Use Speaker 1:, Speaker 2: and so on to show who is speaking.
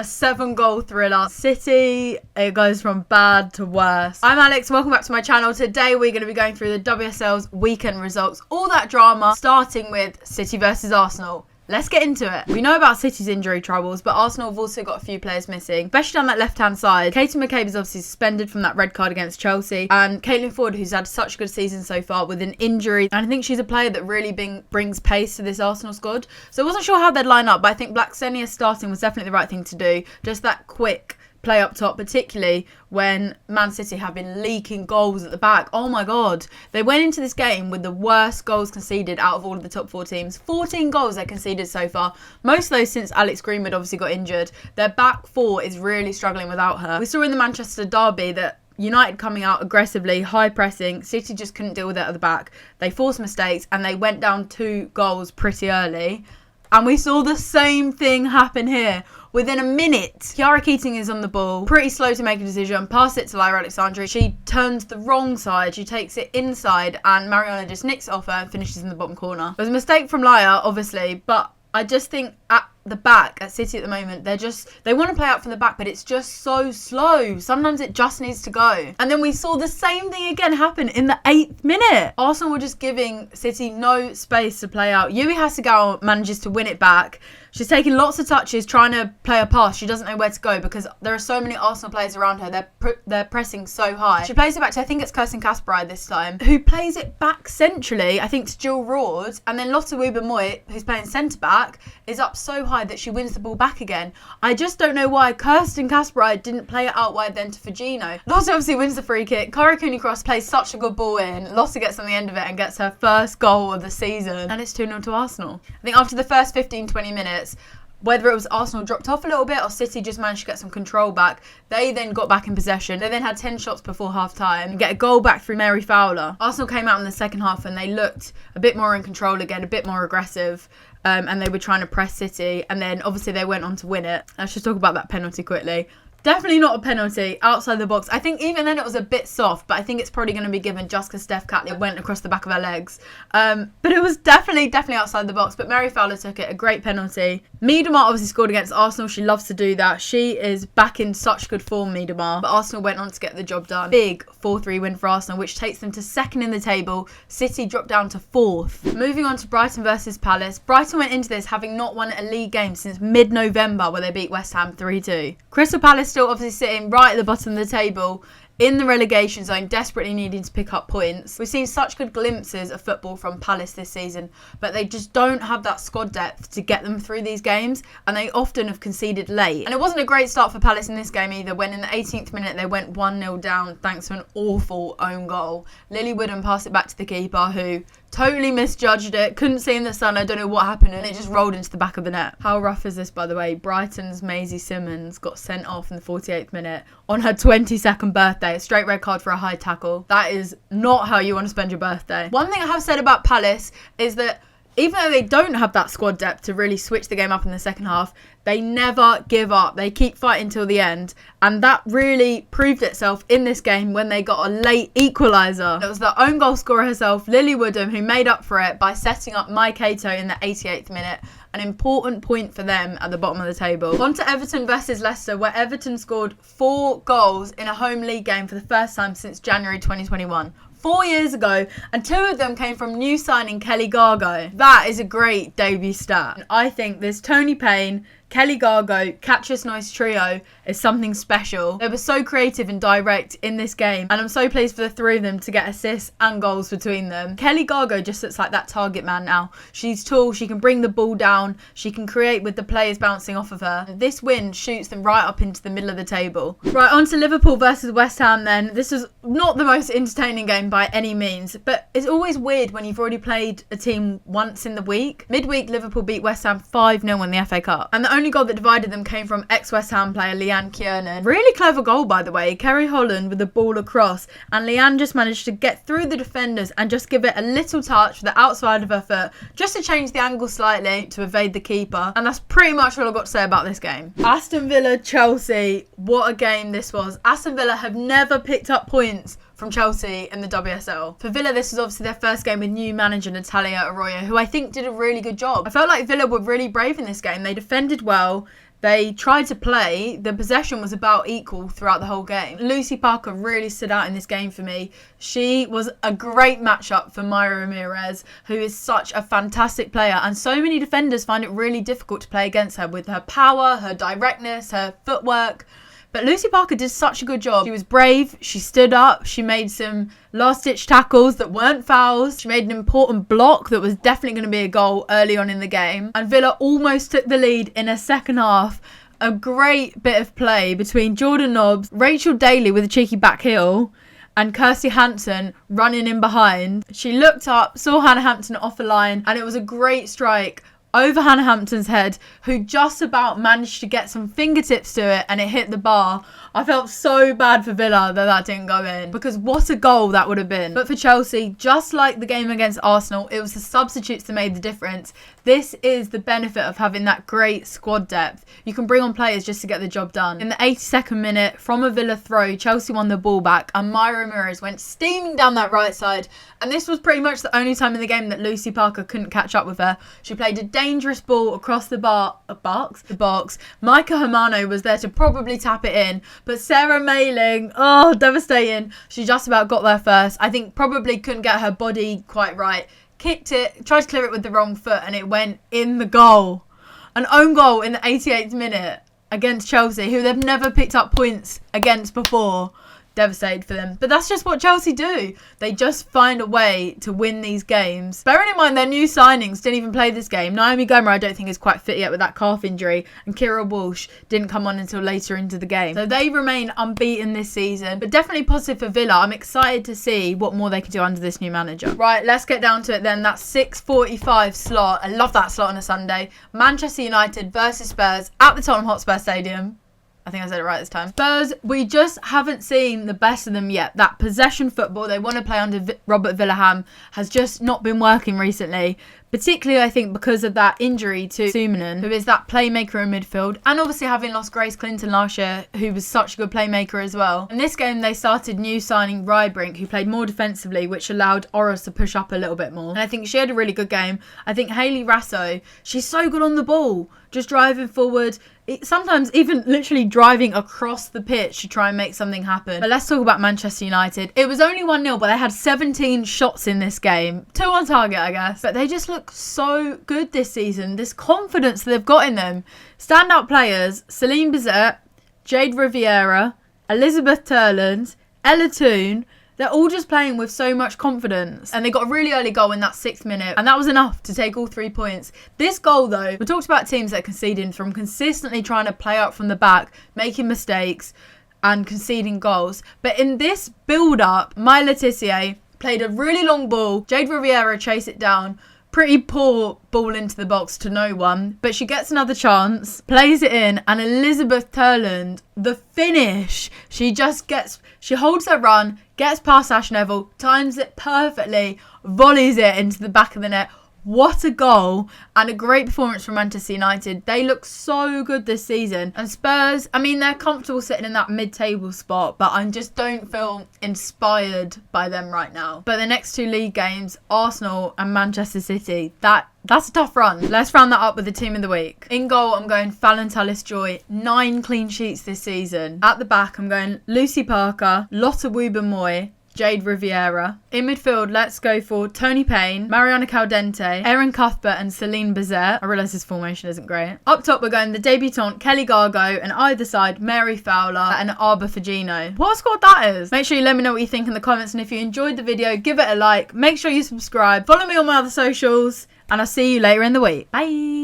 Speaker 1: A 7-goal thriller. City, it goes from bad to worse. I'm Alex, welcome back to my channel. Today we're going to be going through the WSL's weekend results. All that drama, starting with City versus Arsenal. Let's get into it. We know about City's injury troubles, but Arsenal have also got a few players missing, especially on that left-hand side. Katie McCabe is obviously suspended from that red card against Chelsea, and Caitlin Ford, who's had such a good season so far with an injury, and I think she's a player that really brings pace to this Arsenal squad. So I wasn't sure how they'd line up, but I think Blacksenia starting was definitely the right thing to do. Just that quick play up top, particularly when Man City have been leaking goals at the back. Oh my god, they went into this game with the worst goals conceded out of all of the top 4 teams. 14 goals they conceded so far, most of those since Alex Greenwood obviously got injured. Their back 4 is really struggling without her. We saw in the Manchester derby that United coming out aggressively, high pressing, City just couldn't deal with it at the back. They forced mistakes and they went down 2 goals pretty early. And we saw the same thing happen here. Within a minute, Kiara Keating is on the ball, pretty slow to make a decision, pass it to Lyra Alexandra. She turns the wrong side, she takes it inside, and Mariana just nicks it off her and finishes in the bottom corner. It was a mistake from Lyra, obviously, but I just think at the back at City at the moment, they want to play out from the back, but it's just so slow. Sometimes it just needs to go. And then we saw the same thing again happen in the 8th minute. Arsenal were just giving City no space to play out. Yui Hasegawa manages to win it back. She's taking lots of touches trying to play a pass. She doesn't know where to go because there are so many Arsenal players around her. They're pressing so high. She plays it back to, I think it's Kirsten Kasparov this time, who plays it back centrally, I think to Jill Roord. And then Lotte Wieber-Moy, who's playing centre-back, is up so high that she wins the ball back again. I just don't know why Kirsten Kasparov didn't play it out wide then to Fagino. Lotte obviously wins the free kick. Cara Cooney-Cross plays such a good ball in. Lotte gets on the end of it and gets her first goal of the season. And it's 2-0 to Arsenal. I think after the first 15-20 minutes, whether it was Arsenal dropped off a little bit or City just managed to get some control back, they then got back in possession. They then had 10 shots before half-time and get a goal back through Mary Fowler. Arsenal came out in the second half and they looked a bit more in control again, a bit more aggressive, and they were trying to press City. And then obviously they went on to win it. Let's just talk about that penalty quickly. Definitely not a penalty outside the box. I think even then it was a bit soft, but I think it's probably going to be given just because Steph Catlett went across the back of her legs. But it was definitely outside the box. But Mary Fowler took it, a great penalty. Miedemar obviously scored against Arsenal. She loves to do that. She is back in such good form, Miedemar. But Arsenal went on to get the job done. Big 4-3 win for Arsenal, which takes them to 2nd in the table. City dropped down to 4th. Moving on to Brighton versus Palace. Brighton went into this having not won a league game since mid-November, where they beat West Ham 3-2. Crystal Palace still obviously sitting right at the bottom of the table in the relegation zone, desperately needing to pick up points. We've seen such good glimpses of football from Palace this season, but they just don't have that squad depth to get them through these games, and they often have conceded late. And it wasn't a great start for Palace in this game either, when in the 18th minute they went 1-0 down thanks to an awful own goal. Lily Woodham passed it back to the keeper, who totally misjudged it, couldn't see in the sun, I don't know what happened, and it just rolled into the back of the net. How rough is this, by the way? Brighton's Maisie Simmons got sent off in the 48th minute on her 22nd birthday. A straight red card for a high tackle. That is not how you want to spend your birthday. One thing I have said about Palace is that even though they don't have that squad depth to really switch the game up in the second half, they never give up. They keep fighting till the end. And that really proved itself in this game when they got a late equaliser. It was the own goal scorer herself, Lily Woodham, who made up for it by setting up Mai Kato in the 88th minute. An important point for them at the bottom of the table. On to Everton versus Leicester, where Everton scored 4 goals in a home league game for the first time since January 2021. 4 years ago, and 2 of them came from new signing Kelly Gargo. That is a great debut stat. And I think this Tony Payne, Kelly Gargo, Catrice Noyce trio is something special. They were so creative and direct in this game, and I'm so pleased for the 3 of them to get assists and goals between them. Kelly Gargo just looks like that target man now. She's tall, she can bring the ball down, she can create with the players bouncing off of her. This win shoots them right up into the middle of the table. Right, on to Liverpool versus West Ham then. This was not the most entertaining game by any means, but it's always weird when you've already played a team once in the week. Midweek, Liverpool beat West Ham 5-0 in the FA Cup, and the only goal that divided them came from ex-West Ham player Leanne Kiernan. Really clever goal, by the way. Kerry Holland with the ball across, and Leanne just managed to get through the defenders and just give it a little touch with the outside of her foot, just to change the angle slightly to evade the keeper. And that's pretty much all I've got to say about this game. Aston Villa, Chelsea. What a game this was. Aston Villa have never picked up points from Chelsea in the WSL. For Villa, this was obviously their first game with new manager Natalia Arroyo, who I think did a really good job. I felt like Villa were really brave in this game. They defended well. They tried to play. The possession was about equal throughout the whole game. Lucy Parker really stood out in this game for me. She was a great matchup for Mayra Ramirez, who is such a fantastic player. And so many defenders find it really difficult to play against her with her power, her directness, her footwork. But Lucy Parker did such a good job. She was brave, she stood up, she made some last-ditch tackles that weren't fouls. She made an important block that was definitely going to be a goal early on in the game. And Villa almost took the lead in a second half. A great bit of play between Jordan Nobbs, Rachel Daly with a cheeky back heel, and Kirsty Hansen running in behind. She looked up, saw Hannah Hampton off a line, and it was a great strike over Hannah Hampton's head, who just about managed to get some fingertips to it, and it hit the bar. I felt so bad for Villa that didn't go in, because what a goal that would have been. But for Chelsea, just like the game against Arsenal, it was the substitutes that made the difference. This is the benefit of having that great squad depth. You can bring on players just to get the job done. In the 82nd minute, from a Villa throw, Chelsea won the ball back, and Mayra Ramirez went steaming down that right side. And this was pretty much the only time in the game that Lucy Parker couldn't catch up with her. She played a dangerous ball across the box. Micah Hermano was there to probably tap it in, but Sarah Mayling, oh, devastating. She just about got there first. I think probably couldn't get her body quite right. Kicked it, tried to clear it with the wrong foot, and it went in the goal. An own goal in the 88th minute against Chelsea, who they've never picked up points against before. Devastated for them. But that's just what Chelsea do. They just find a way to win these games. Bearing in mind their new signings didn't even play this game. Naomi Gomer I don't think is quite fit yet with that calf injury, and Kira Walsh didn't come on until later into the game. So they remain unbeaten this season, but definitely positive for Villa. I'm excited to see what more they can do under this new manager. Right, let's get down to it then. That 6:45 slot. I love that slot on a Sunday. Manchester United versus Spurs at the Tottenham Hotspur Stadium. I think I said it right this time. Spurs, we just haven't seen the best of them yet. That possession football they want to play under Robert Villaham has just not been working recently. Particularly, I think, because of that injury to Sumanen, who is that playmaker in midfield. And obviously having lost Grace Clinton last year, who was such a good playmaker as well. In this game, they started new signing Rybrink, who played more defensively, which allowed Oros to push up a little bit more. And I think she had a really good game. I think Hayley Rasso, she's so good on the ball. Just driving forward. Sometimes even literally driving across the pitch to try and make something happen. But let's talk about Manchester United. It was only 1-0, but they had 17 shots in this game. 2 on target, I guess. But they just look so good this season. This confidence that they've got in them. Standout players, Celine Bizet, Jade Riviera, Elizabeth Turland, Ella Toone. They're all just playing with so much confidence. And they got a really early goal in that 6th minute. And that was enough to take all 3 points. This goal, though, we talked about teams that are conceding from consistently trying to play out from the back, making mistakes and conceding goals. But in this build-up, Mai Letitia played a really long ball. Jade Riviera chased it down. Pretty poor ball into the box to no one. But she gets another chance, plays it in, and Elizabeth Turland, the finish. She holds her run, gets past Ash Neville, times it perfectly, volleys it into the back of the net. What a goal, and a great performance from Manchester United. They look so good this season. And Spurs, I mean, they're comfortable sitting in that mid-table spot, but I just don't feel inspired by them right now. But the next 2 league games, Arsenal and Manchester City, that's a tough run. Let's round that up with the team of the week. In goal, I'm going Fallon Tullis-Joy. 9 clean sheets this season. At the back, I'm going Lucy Parker, Lotta Woober-Moy, Jade Riviera. In midfield, let's go for Tony Payne, Mariana Caldente, Erin Cuthbert and Celine Bizet. I realise this formation isn't great. Up top, we're going the debutante Kelly Gargo, and either side, Mary Fowler and Arba Fagino. What a squad that is! Make sure you let me know what you think in the comments, and if you enjoyed the video, give it a like. Make sure you subscribe. Follow me on my other socials, and I'll see you later in the week. Bye!